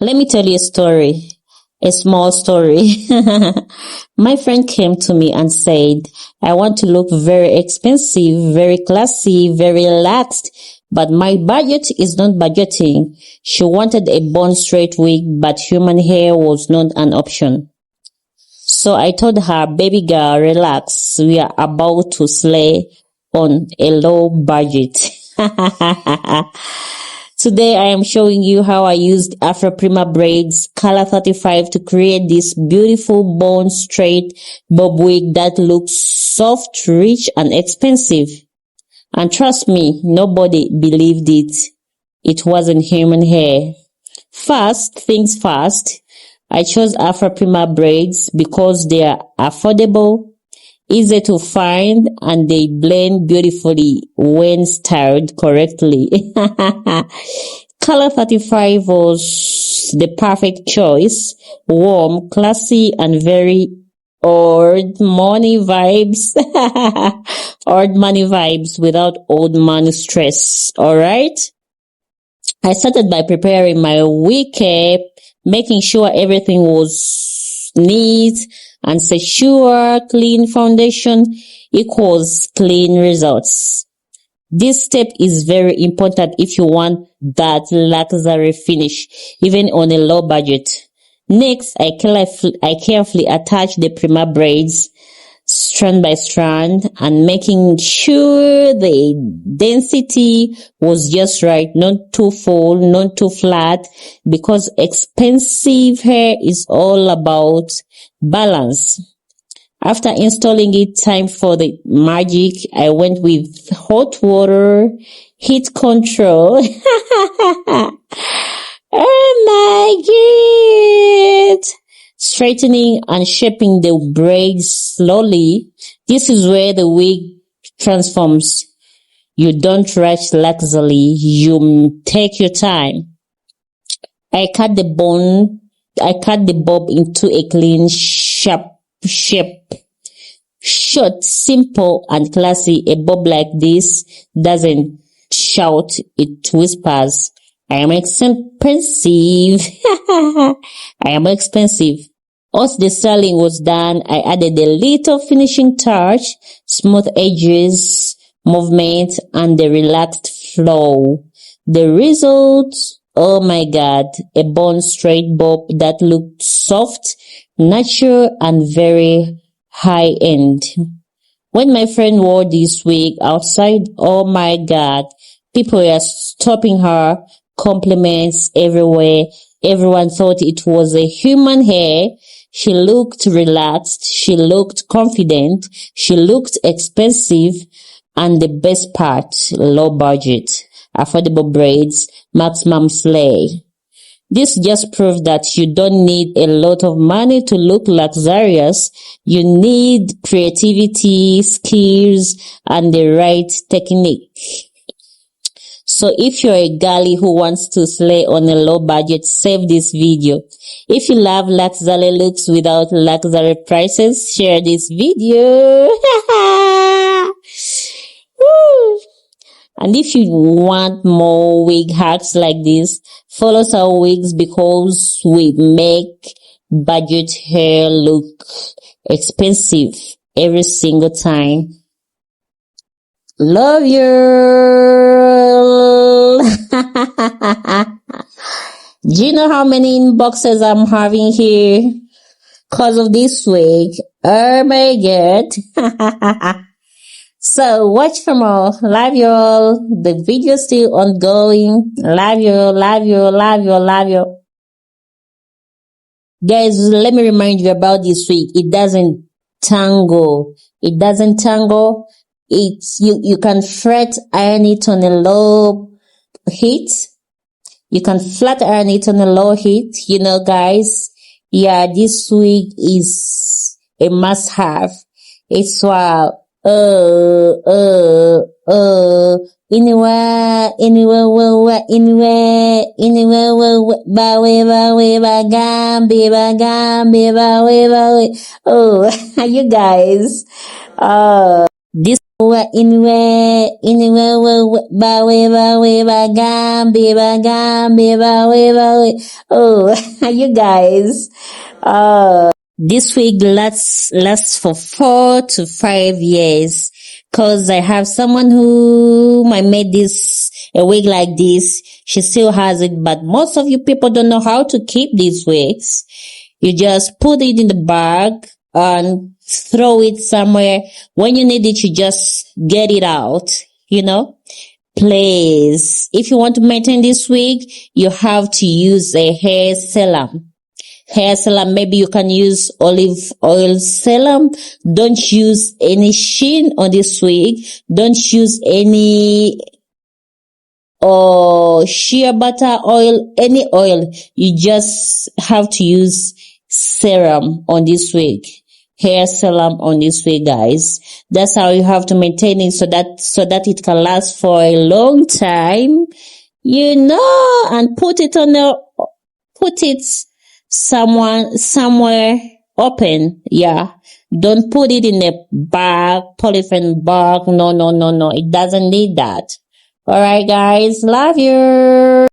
Let me tell you a story, a small story. My friend came to me and said, I want to look very expensive, very classy, very relaxed, but my budget is not budgeting. She wanted a bond straight wig, but human hair was not an option. So I told her, baby girl, relax. We are about to slay on a low budget. Today I am showing you how I used Afro Prima Braids color 35 to create this beautiful bone straight bob wig that looks soft, rich and expensive. And trust me, nobody believed it. It wasn't human hair. First things first, I chose Afro Prima Braids because they are affordable, easy to find, and they blend beautifully when styled correctly. Color 35 was the perfect choice. Warm, classy, and very old money vibes. Old money vibes without old money stress. Alright? I started by preparing my wig cap, making sure everything was neat and secure. Clean foundation equals clean results. This step is very important if you want that luxury finish, even on a low budget. Next, I carefully attach the Prima braids strand by strand and making sure the density was just right, not too full, not too flat, because expensive hair is all about balance. After installing it, time for the magic. I went with hot water, heat control. Oh my God! Straightening and shaping the braids slowly. This is where the wig transforms. You don't rush luxury. You take your time. I cut the bob into a clean, sharp shape. Short, simple, and classy. A bob like this doesn't shout, it whispers. I am expensive. I am expensive. Once the styling was done, I added a little finishing touch, smooth edges, movement, and the relaxed flow. The result, oh my God, a bone straight bob that looked soft, natural, and very high-end. When my friend wore this wig outside, oh my God, people were stopping her, compliments everywhere. Everyone thought it was a human hair. She looked relaxed. She looked confident. She looked expensive. And the best part, low budget, affordable braids, maximum slay. This just proves that you don't need a lot of money to look luxurious. You need creativity, skills, and the right technique. So if you're a girly who wants to slay on a low budget, save this video. If you love luxury looks without luxury prices, share this video. Woo! And if you want more wig hacks like this, follow our wigs because we make budget hair look expensive every single time. Love you. Do you know how many inboxes I'm having here because of this wig? Oh my God. So watch for more. Love you all. The video is still ongoing. Love you, love you, love you, love you. Guys, let me remind you about this wig. It doesn't tangle. It doesn't tangle. You can flat iron it on a low heat. You can flat iron it on a low heat. You know, guys. Yeah, this wig is a must have. It's wow. Anywhere, oh, you guys, this Oh, you guys. This wig lasts for 4 to 5 years. Cause I have someone who I made this a wig like this. She still has it, but most of you people don't know how to keep these wigs. You just put it in the bag and throw it somewhere. When you need it, you just get it out, you know. Please, if you want to maintain this wig, you have to use a hair serum. Maybe you can use olive oil serum. Don't use any sheen on this wig. Don't use any shea butter oil, any oil. You just have to use serum on this wig, hair serum on this wig, guys. That's how you have to maintain it so that it can last for a long time, you know. And put it somewhere open. Yeah, don't put it in a bag, polythene bag. No, it doesn't need that. All right, guys, love you.